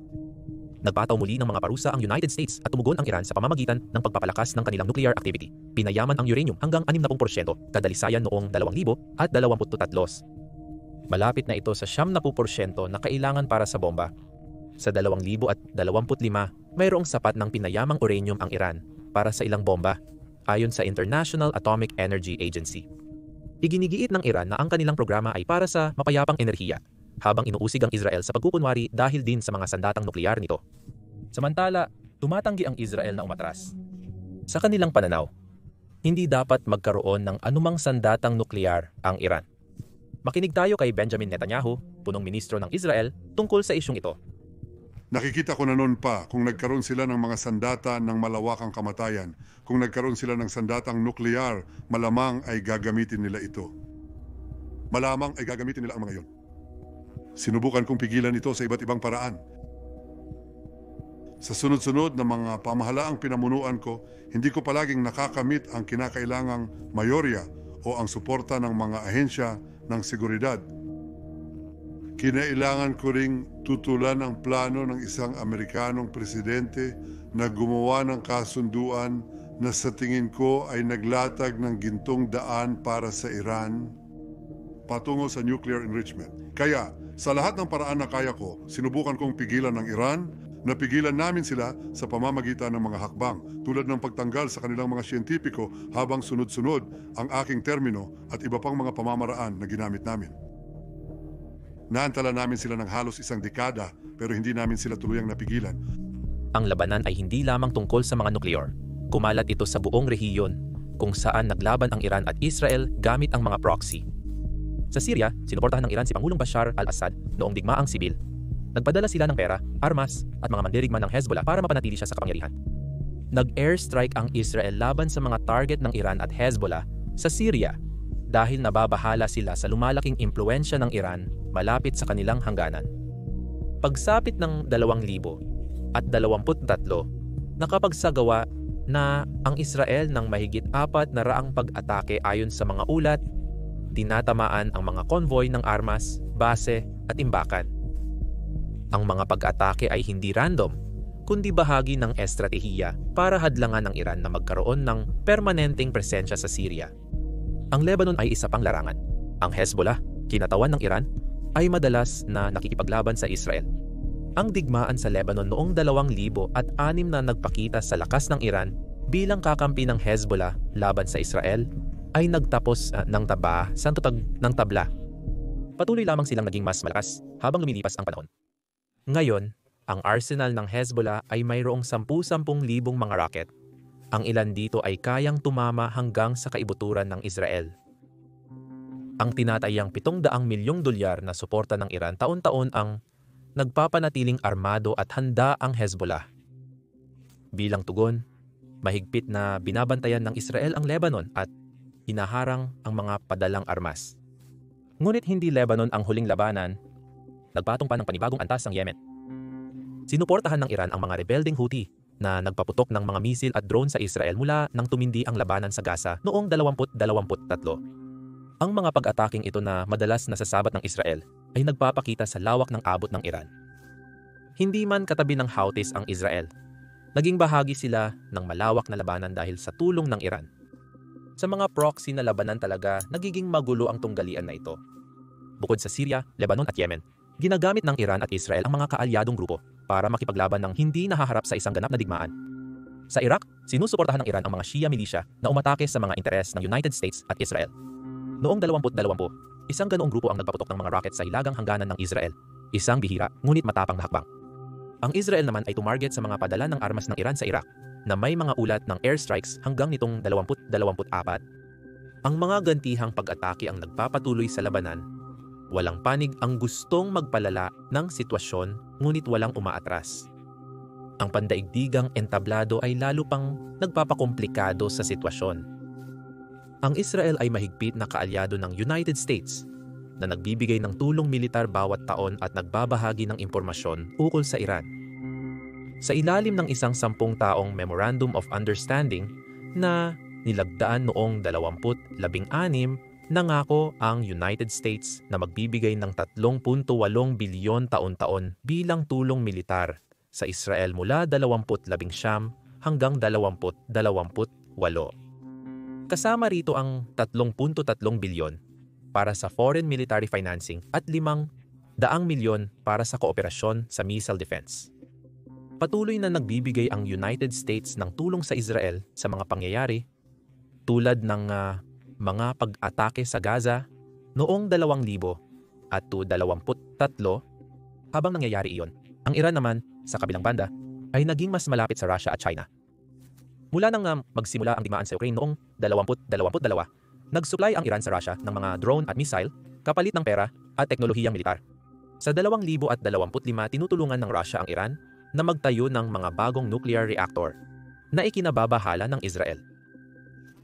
Nagpataw muli ng mga parusa ang United States at tumugon ang Iran sa pamamagitan ng pagpapalakas ng kanilang nuclear activity. Pinayaman ang uranium hanggang 60%, kadalisayan noong 2023. Malapit na ito sa 70% na kailangan para sa bomba. Sa 2025, mayroong sapat ng pinayamang uranium ang Iran para sa ilang bomba, ayon sa International Atomic Energy Agency. Iginigiit ng Iran na ang kanilang programa ay para sa mapayapang enerhiya, habang inuusig ang Israel sa pagkukunwari dahil din sa mga sandatang nuklear nito. Samantala, tumatanggi ang Israel na umatras. Sa kanilang pananaw, hindi dapat magkaroon ng anumang sandatang nuklear ang Iran. Makinig tayo kay Benjamin Netanyahu, punong ministro ng Israel, tungkol sa isyong ito. Nakikita ko na noon pa kung nagkaroon sila ng mga sandata ng malawakang kamatayan. Kung nagkaroon sila ng sandatang nuklear, malamang ay gagamitin nila ito. Malamang ay gagamitin nila ang mga yon. Sinubukan kong pigilan ito sa iba't ibang paraan. Sa sunod-sunod na mga pamahalaang pinamunuan ko, hindi ko palaging nakakamit ang kinakailangang mayorya o ang suporta ng mga ahensya ng seguridad. Kinailangan ko ring tutulan ang plano ng isang Amerikanong presidente na gumawa ng kasunduan na sa tingin ko ay naglatag ng gintong daan para sa Iran patungo sa nuclear enrichment. Kaya, sa lahat ng paraan na kaya ko, sinubukan kong pigilan ng Iran. Napigilan namin sila sa pamamagitan ng mga hakbang tulad ng pagtanggal sa kanilang mga siyentipiko habang sunod-sunod ang aking termino at iba pang mga pamamaraan na ginamit namin. Naantala namin sila ng halos isang dekada pero hindi namin sila tuluyang napigilan. Ang labanan ay hindi lamang tungkol sa mga nuklear. Kumalat ito sa buong rehiyon kung saan naglaban ang Iran at Israel gamit ang mga proxy. Sa Syria, sinuportahan ng Iran si Pangulong Bashar al-Assad noong digmaang sibil. Nagpadala sila ng pera, armas at mga mandirigma ng Hezbollah para mapanatili siya sa kapangyarihan. Nag-airstrike ang Israel laban sa mga target ng Iran at Hezbollah sa Syria dahil nababahala sila sa lumalaking impluensya ng Iran malapit sa kanilang hangganan. Pagsapit ng 2023, nakapagsagawa na ang Israel ng mahigit 400 pag-atake ayon sa mga ulat, tinatamaan ang mga konvoy ng armas, base at imbakan. Ang mga pag-atake ay hindi random, kundi bahagi ng estratehiya para hadlangan ng Iran na magkaroon ng permanenteng presensya sa Syria. Ang Lebanon ay isa pang larangan. Ang Hezbollah, kinatawan ng Iran, ay madalas na nakikipaglaban sa Israel. Ang digmaan sa Lebanon noong 2006 na nagpakita sa lakas ng Iran bilang kakampi ng Hezbollah laban sa Israel ay nagtapos ng tabla. Patuloy lamang silang naging mas malakas habang lumilipas ang panahon. Ngayon, ang arsenal ng Hezbollah ay mayroong 10,000 mga rocket. Ang ilan dito ay kayang tumama hanggang sa kaibuturan ng Israel. Ang tinatayang $700 milyong na suporta ng Iran taon-taon ang nagpapanatiling armado at handa ang Hezbollah. Bilang tugon, mahigpit na binabantayan ng Israel ang Lebanon at hinaharang ang mga padalang armas. Ngunit hindi Lebanon ang huling labanan. Nagpatong pa ng panibagong antas ang Yemen. Sinuportahan ng Iran ang mga rebelding Houthi na nagpaputok ng mga misil at drone sa Israel mula nang tumindi ang labanan sa Gaza noong 2023. Ang mga pag-ataking ito na madalas nasasabat ng Israel ay nagpapakita sa lawak ng abot ng Iran. Hindi man katabi ng Houthis ang Israel, naging bahagi sila ng malawak na labanan dahil sa tulong ng Iran. Sa mga proxy na labanan talaga, nagiging magulo ang tunggalian na ito. Bukod sa Syria, Lebanon at Yemen, ginagamit ng Iran at Israel ang mga kaalyadong grupo para makipaglaban ng hindi nahaharap sa isang ganap na digmaan. Sa Iraq, sinusuportahan ng Iran ang mga Shia militia na umatake sa mga interes ng United States at Israel. Noong 2020, isang ganoong grupo ang nagpaputok ng mga rocket sa hilagang hangganan ng Israel. Isang bihira, ngunit matapang na hakbang. Ang Israel naman ay tumarget sa mga padala ng armas ng Iran sa Iraq na may mga ulat ng airstrikes hanggang nitong 2024. Ang mga gantihang pag-atake ang nagpapatuloy sa labanan. Walang panig ang gustong magpalala ng sitwasyon ngunit walang umaatras. Ang pandaigdigang entablado ay lalo pang nagpapakomplikado sa sitwasyon. Ang Israel ay mahigpit na kaalyado ng United States na nagbibigay ng tulong militar bawat taon at nagbabahagi ng impormasyon ukol sa Iran. Sa ilalim ng isang 10 taong Memorandum of Understanding na nilagdaan noong 2016, nangako ang United States na magbibigay ng 3.8 bilyon taon-taon bilang tulong militar sa Israel mula 2019 hanggang 2028. Kasama rito ang 3.3 bilyon para sa foreign military financing at 500 milyon para sa kooperasyon sa missile defense. Patuloy na nagbibigay ang United States ng tulong sa Israel sa mga pangyayari tulad ng mga pag-atake sa Gaza noong 2023. Habang nangyayari iyon, ang Iran naman, sa kabilang banda, ay naging mas malapit sa Russia at China. Mula nang magsimula ang digmaan sa Ukraine noong 2022, nag-supply ang Iran sa Russia ng mga drone at missile kapalit ng pera at teknolohiyang militar. Sa 2025, tinutulungan ng Russia ang Iran na magtayo ng mga bagong nuclear reactor na ikinababahala ng Israel.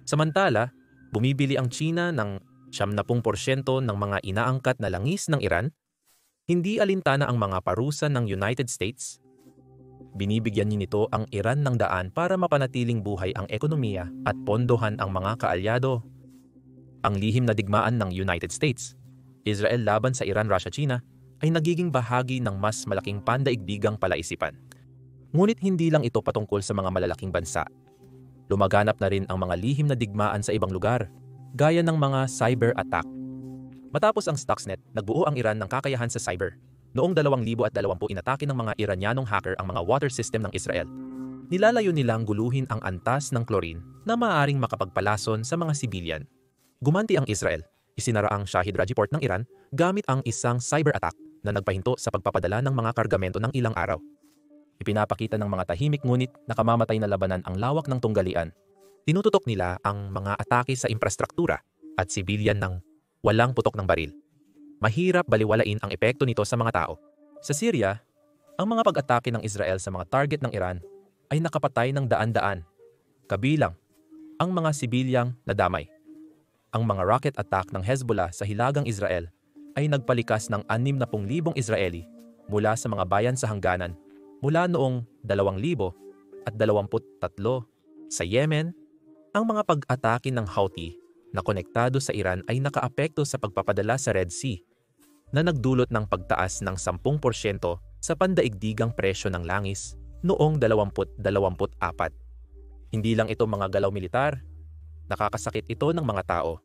Samantala, bumibili ang China ng 70% ng mga inaangkat na langis ng Iran. Hindi alintana ang mga parusa ng United States. Binibigyan nito ang Iran ng daan para mapanatiling buhay ang ekonomiya at pondohan ang mga kaalyado. Ang lihim na digmaan ng United States, Israel laban sa Iran, Russia, China, ay nagiging bahagi ng mas malaking pandaigdigang palaisipan. Ngunit hindi lang ito patungkol sa mga malalaking bansa. Lumaganap na rin ang mga lihim na digmaan sa ibang lugar, gaya ng mga cyber attack. Matapos ang Stuxnet, nagbuo ang Iran ng kakayahan sa cyber. Noong 2020, inatake ng mga Iranyanong hacker ang mga water system ng Israel. Nilalayo nilang guluhin ang antas ng chlorine na maaaring makapagpalason sa mga sibilyan. Gumanti ang Israel. Isinara ang Shahid Raji Port ng Iran gamit ang isang cyber attack na nagpahinto sa pagpapadala ng mga kargamento ng ilang araw. Ipinapakita ng mga tahimik ngunit nakamamatay na labanan ang lawak ng tunggalian. Tinututok nila ang mga atake sa infrastruktura at sibilyan ng walang putok ng baril. Mahirap baliwalain ang epekto nito sa mga tao. Sa Syria, ang mga pag-atake ng Israel sa mga target ng Iran ay nakapatay ng daan-daan, kabilang ang mga sibilyang nadamay. Ang mga rocket attack ng Hezbollah sa hilagang Israel ay nagpalikas ng 60,000 Israeli mula sa mga bayan sa hangganan mula noong 2023. Sa Yemen, ang mga pag-atake ng Houthi na konektado sa Iran ay nakaapekto sa pagpapadala sa Red Sea na nagdulot ng pagtaas ng 10% sa pandaigdigang presyo ng langis noong 2024. Hindi lang ito mga galaw militar, nakakasakit ito ng mga tao,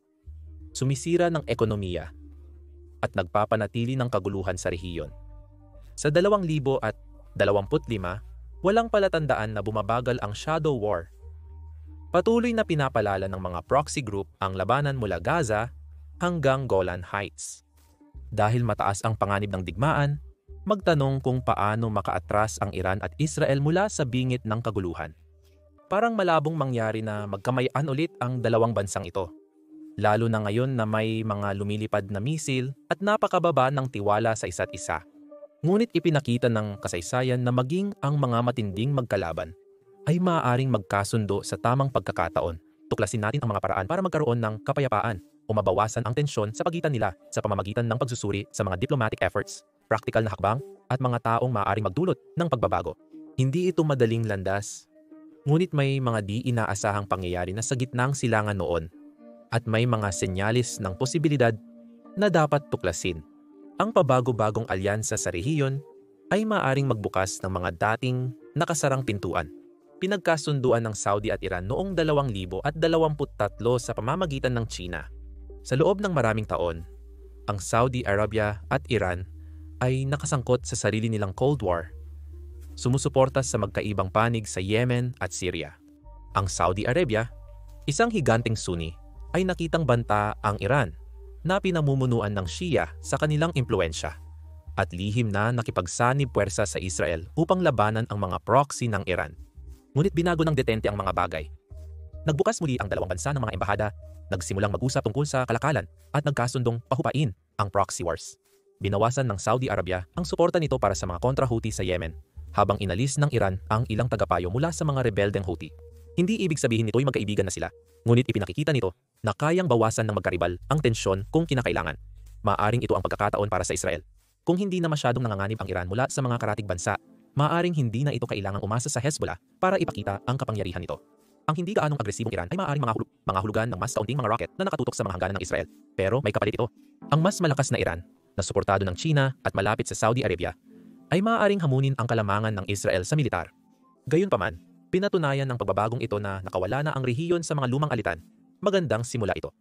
sumisira ng ekonomiya, at nagpapanatili ng kaguluhan sa rehiyon. Sa 2025, walang palatandaan na bumabagal ang shadow war. Patuloy na pinapalala ng mga proxy group ang labanan mula Gaza hanggang Golan Heights. Dahil mataas ang panganib ng digmaan, magtanong kung paano makaatras ang Iran at Israel mula sa bingit ng kaguluhan. Parang malabong mangyari na magkamayan ulit ang dalawang bansang ito. Lalo na ngayon na may mga lumilipad na misil at napakababa ng tiwala sa isa't isa. Ngunit ipinakita ng kasaysayan na maging ang mga matinding magkalaban ay maaaring magkasundo sa tamang pagkakataon. Tuklasin natin ang mga paraan para magkaroon ng kapayapaan o mabawasan ang tensyon sa pagitan nila sa pamamagitan ng pagsusuri sa mga diplomatic efforts, praktikal na hakbang, at mga taong maaaring magdulot ng pagbabago. Hindi ito madaling landas, ngunit may mga di inaasahang pangyayari na sa gitnang silangan noon at may mga senyalis ng posibilidad na dapat tuklasin. Ang pabago-bagong alyansa sa rehiyon ay maaaring magbukas ng mga dating nakasarang pintuan. Pinagkasunduan ng Saudi at Iran noong 2023 sa pamamagitan ng China. Sa loob ng maraming taon, ang Saudi Arabia at Iran ay nakasangkot sa sarili nilang Cold War, sumusuporta sa magkaibang panig sa Yemen at Syria. Ang Saudi Arabia, isang higanting Sunni, ay nakitang banta ang Iran na pinamumunuan ng Shia sa kanilang impluensya at lihim na nakipagsanib puwersa sa Israel upang labanan ang mga proxy ng Iran. Ngunit binago ng detente ang mga bagay. Nagbukas muli ang dalawang bansa ng mga embahada, nagsimulang mag-usap tungkol sa kalakalan at nagkasundong pahupain ang proxy wars. Binawasan ng Saudi Arabia ang suporta nito para sa mga kontra-Houthi sa Yemen, habang inalis ng Iran ang ilang tagapayo mula sa mga rebeldeng Houthi. Hindi ibig sabihin nito'y magkaibigan na sila, ngunit ipinakikita nito na kayang bawasan ng magkaribal ang tensyon kung kinakailangan. Maaring ito ang pagkakataon para sa Israel. Kung hindi na masyadong nanganganib ang Iran mula sa mga karatig bansa, maaring hindi na ito kailangang umasa sa Hezbollah para ipakita ang kapangyarihan nito. Ang hindi gaanong agresibong Iran ay maaaring mga hulugan ng mas kaunting mga rocket na nakatutok sa mga hangganan ng Israel. Pero may kapalit ito. Ang mas malakas na Iran, na suportado ng China at malapit sa Saudi Arabia, ay maaaring hamunin ang kalamangan ng Israel sa militar. Gayunpaman, pinatunayan ng pagbabagong ito na nakawala na ang rehiyon sa mga lumang alitan. Magandang simula ito.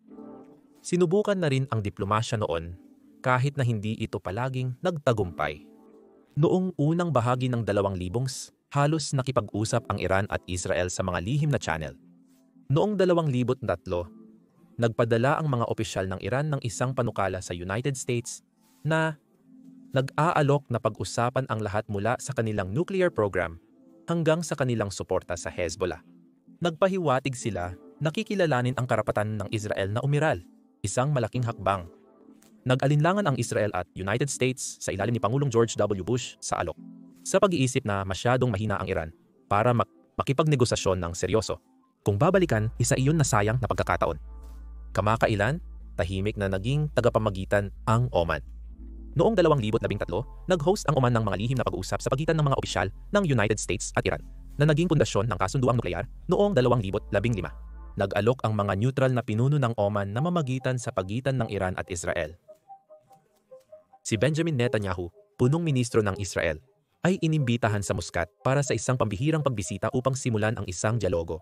Sinubukan na rin ang diplomasya noon kahit na hindi ito palaging nagtagumpay. Noong unang bahagi ng 2000s, halos nakipag-usap ang Iran at Israel sa mga lihim na channel. Noong 2003, nagpadala ang mga opisyal ng Iran ng isang panukala sa United States na nag-aalok na pag-usapan ang lahat mula sa kanilang nuclear program hanggang sa kanilang suporta sa Hezbollah. Nagpahiwatig sila na kikilalanin ang karapatan ng Israel na umiral, isang malaking hakbang. Nag-alinlangan ang Israel at United States sa ilalim ni Pangulong George W. Bush sa alok, sa pag-iisip na masyadong mahina ang Iran para makipagnegosasyon ng seryoso. Kung babalikan, isa iyon na sayang na pagkakataon. Kamakailan, tahimik na naging tagapamagitan ang Oman. Noong 2013, nag-host ang Oman ng mga lihim na pag-uusap sa pagitan ng mga opisyal ng United States at Iran na naging pundasyon ng kasunduang nuklear noong 2015. Nag-alok ang mga neutral na pinuno ng Oman na mamagitan sa pagitan ng Iran at Israel. Si Benjamin Netanyahu, punong ministro ng Israel, ay inimbitahan sa Muscat para sa isang pambihirang pagbisita upang simulan ang isang dialogo.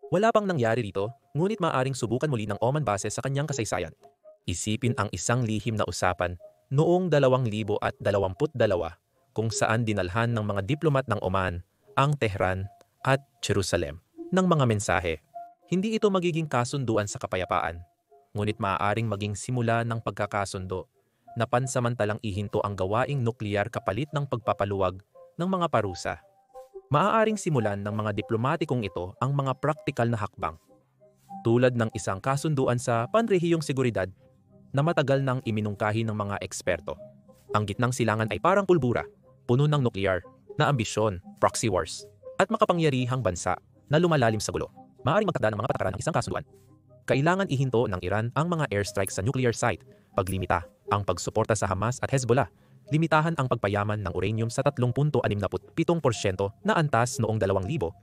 Wala pang nangyari rito, ngunit maaring subukan muli ng Oman base sa kanyang kasaysayan. Isipin ang isang lihim na usapan noong 2022 kung saan dinalhan ng mga diplomat ng Oman ang Tehran at Jerusalem ng mga mensahe. Hindi ito magiging kasunduan sa kapayapaan, ngunit maaaring maging simula ng pagkakasundo na pansamantalang ihinto ang gawaing nukleyar kapalit ng pagpapaluwag ng mga parusa. Maaaring simulan ng mga diplomatikong ito ang mga praktikal na hakbang, tulad ng isang kasunduan sa panrehiyong seguridad na matagal nang iminungkahi ng mga eksperto. Ang gitnang silangan ay parang pulbura, puno ng nukleyar na ambisyon, proxy wars, at makapangyarihang bansa na lumalalim sa gulo. Maaaring magtakda ng mga patakaran ng isang kasunduan. Kailangan ihinto ng Iran ang mga airstrikes sa nuclear site, paglimita ang pagsuporta sa Hamas at Hezbollah, limitahan ang pagpayaman ng uranium sa 3.67% na antas noong 2015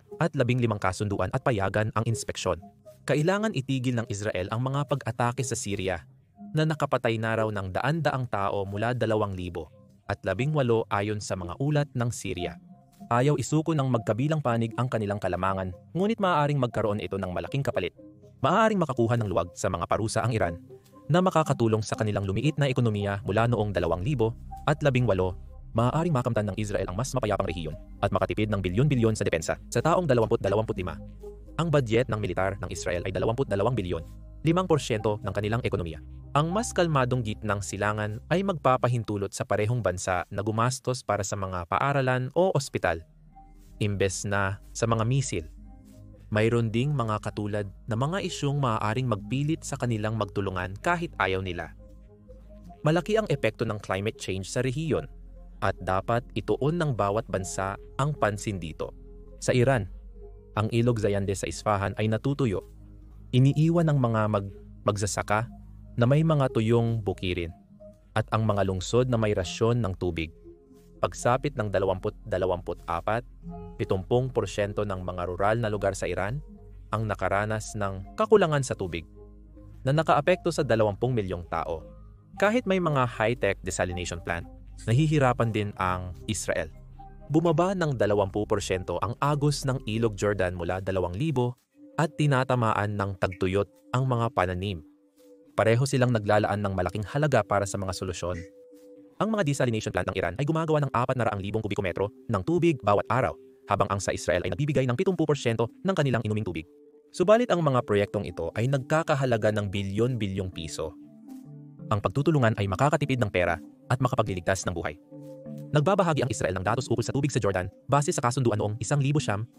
kasunduan at payagan ang inspeksyon. Kailangan itigil ng Israel ang mga pag-atake sa Syria na nakapatay na raw ng daan-daang tao mula 2000 at 18 ayon sa mga ulat ng Syria. Ayaw isuko ng magkabilang panig ang kanilang kalamangan, ngunit maaaring magkaroon ito ng malaking kapalit. Maaaring makakuha ng luwag sa mga parusa ang Iran na makakatulong sa kanilang lumiit na ekonomiya mula noong 2018. Maaaring makamtan ng Israel ang mas mapayapang rehiyon at makatipid ng bilyon-bilyon sa depensa sa taong 2025. Ang budget ng militar ng Israel ay 22 bilyon, 5% ng kanilang ekonomiya. Ang mas kalmadong gitnang silangan ay magpapahintulot sa parehong bansa na gumastos para sa mga paaralan o ospital, imbes na sa mga misil. Mayroon ding mga katulad na mga isyung maaaring magpilit sa kanilang magtulungan kahit ayaw nila. Malaki ang epekto ng climate change sa rehiyon at dapat ituon ng bawat bansa ang pansin dito. Sa Iran, ang ilog Zayande sa Isfahan ay natutuyo. Iniiwan ng mga magsasaka na may mga tuyong bukirin at ang mga lungsod na may rasyon ng tubig. Pagsapit ng 2024, 70% ng mga rural na lugar sa Iran ang nakaranas ng kakulangan sa tubig na nakaapekto sa 20 milyong tao. Kahit may mga high-tech desalination plant, nahihirapan din ang Israel. Bumaba ng 20% ang agos ng ilog Jordan mula 2,000 at tinatamaan ng tagtuyot ang mga pananim. Pareho silang naglalaan ng malaking halaga para sa mga solusyon. Ang mga desalination plant ng Iran ay gumagawa ng 400,000 kubikometro ng tubig bawat araw, habang ang sa Israel ay nagbibigay ng 70% ng kanilang inuming tubig. Subalit ang mga proyektong ito ay nagkakahalaga ng bilyon-bilyong piso. Ang pagtutulungan ay makakatipid ng pera at makapagliligtas ng buhay. Nagbabahagi ang Israel ng datos ukol sa tubig sa Jordan base sa kasunduan noong 1994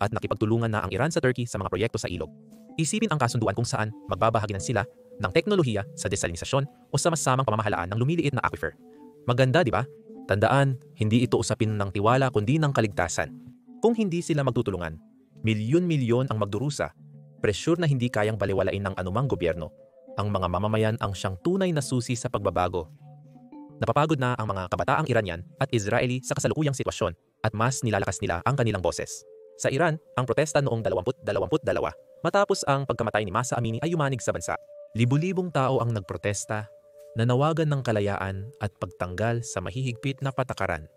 at nakipagtulungan na ang Iran sa Turkey sa mga proyekto sa ilog. Isipin ang kasunduan kung saan magbabahagi na sila ng teknolohiya sa desalinisasyon o sa masamang pamamahalaan ng lumiliit na aquifer. Maganda, di ba? Tandaan, hindi ito usapin ng tiwala kundi ng kaligtasan. Kung hindi sila magtutulungan, milyon-milyon ang magdurusa, presyur na hindi kayang baliwalain ng anumang gobyerno. Ang mga mamamayan ang siyang tunay na susi sa pagbabago. Napapagod na ang mga kabataang Iranian at Israeli sa kasalukuyang sitwasyon at mas nilalakas nila ang kanilang boses. Sa Iran, ang protesta noong 2022 matapos ang pagkamatay ni Mahsa Amini ay yumanig sa bansa. Libu-libong tao ang nagprotesta, nanawagan ng kalayaan at pagtanggal sa mahihigpit na patakaran.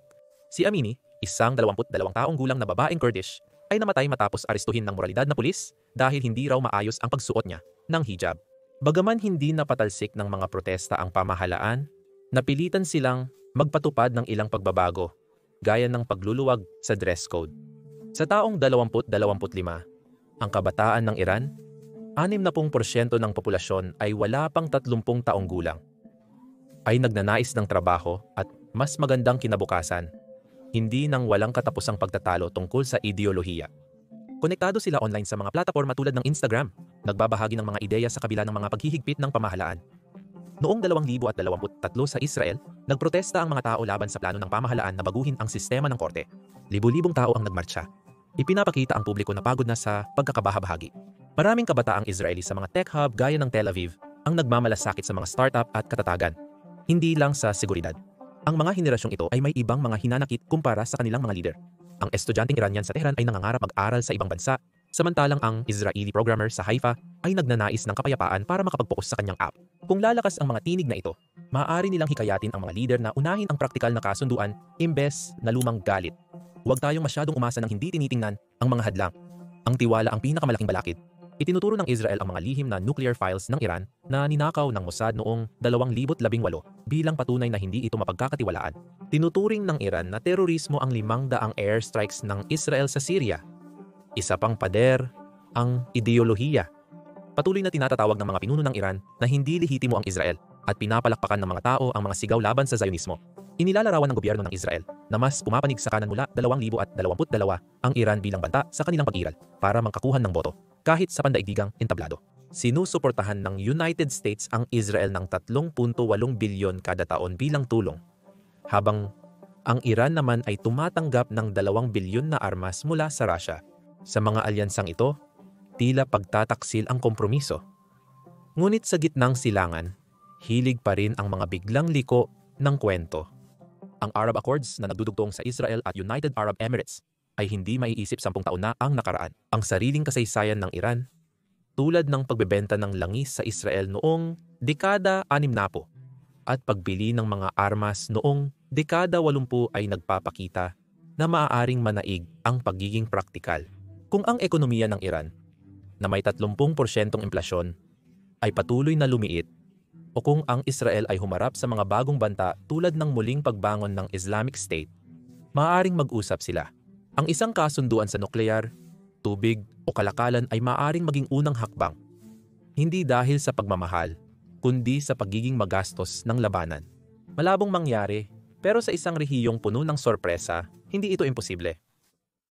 Si Amini, isang 22 taong gulang na babaeng Kurdish, ay namatay matapos arestuhin ng moralidad na pulis dahil hindi raw maayos ang pagsuot niya ng hijab. Bagaman hindi napatalsik ng mga protesta ang pamahalaan, napilitan silang magpatupad ng ilang pagbabago, gaya ng pagluluwag sa dress code. Sa taong 2025, ang kabataan ng Iran, 60% ng populasyon ay wala pang 30 taong gulang, ay nagnanais ng trabaho at mas magandang kinabukasan, hindi ng walang katapusang pagtatalo tungkol sa ideolohiya. Konektado sila online sa mga plataporma tulad ng Instagram, nagbabahagi ng mga ideya sa kabila ng mga paghihigpit ng pamahalaan. Noong 2023 sa Israel, nagprotesta ang mga tao laban sa plano ng pamahalaan na baguhin ang sistema ng korte. Libu-libong tao ang nagmarcha. Ipinapakita ang publiko na pagod na sa pagkakabahabahagi. Maraming kabataang Israeli sa mga tech hub gaya ng Tel Aviv ang nagmamalasakit sa mga startup at katatagan. Hindi lang sa seguridad. Ang mga henerasyong ito ay may ibang mga hinanakit kumpara sa kanilang mga leader. Ang estudyanteng Iranian sa Tehran ay nangangarap mag-aral sa ibang bansa, samantalang ang Israeli programmer sa Haifa ay nagnanais ng kapayapaan para makapag-focus sa kanyang app. Kung lalakas ang mga tinig na ito, maaari nilang hikayatin ang mga leader na unahin ang praktikal na kasunduan imbes na lumang galit. Huwag tayong masyadong umasa ng hindi tinitingnan ang mga hadlang. Ang tiwala ang pinakamalaking balakid. Itinuturo ng Israel ang mga lihim na nuclear files ng Iran na ninakaw ng Mossad noong 2018 bilang patunay na hindi ito mapagkakatiwalaan. Tinuturing ng Iran na terorismo ang 500 airstrikes ng Israel sa Syria. Isa pang pader, ang ideolohiya. Patuloy na tinatatawag ng mga pinuno ng Iran na hindi lehitimo ang Israel at pinapalakpakan ng mga tao ang mga sigaw laban sa Zionismo. Inilalarawan ng gobyerno ng Israel na mas pumapanig sa kanan mula 2022 ang Iran bilang banta sa kanilang pag-iral para mangkakuhan ng boto kahit sa pandaigdigang entablado. Sinusuportahan ng United States ang Israel ng 3.8 bilyon kada taon bilang tulong, habang ang Iran naman ay tumatanggap ng 2 bilyon na armas mula sa Russia. Sa mga alyansang ito, tila pagtataksil ang kompromiso. Ngunit sa gitnang silangan, hilig pa rin ang mga biglang liko ng kwento. Ang Arab Accords na nagdudugtong sa Israel at United Arab Emirates ay hindi maiisip 10 taon na ang nakaraan. Ang sariling kasaysayan ng Iran, tulad ng pagbebenta ng langis sa Israel noong dekada 60 at pagbili ng mga armas noong dekada 80 ay nagpapakita na maaaring manaig ang pagiging praktikal. Kung ang ekonomiya ng Iran, na may 30% inflasyon, ay patuloy na lumiit, o kung ang Israel ay humarap sa mga bagong banta tulad ng muling pagbangon ng Islamic State, maaaring mag-usap sila. Ang isang kasunduan sa nuklear, tubig o kalakalan ay maaaring maging unang hakbang. Hindi dahil sa pagmamahal, kundi sa pagiging magastos ng labanan. Malabong mangyari, pero sa isang rehiyong puno ng sorpresa, hindi ito imposible.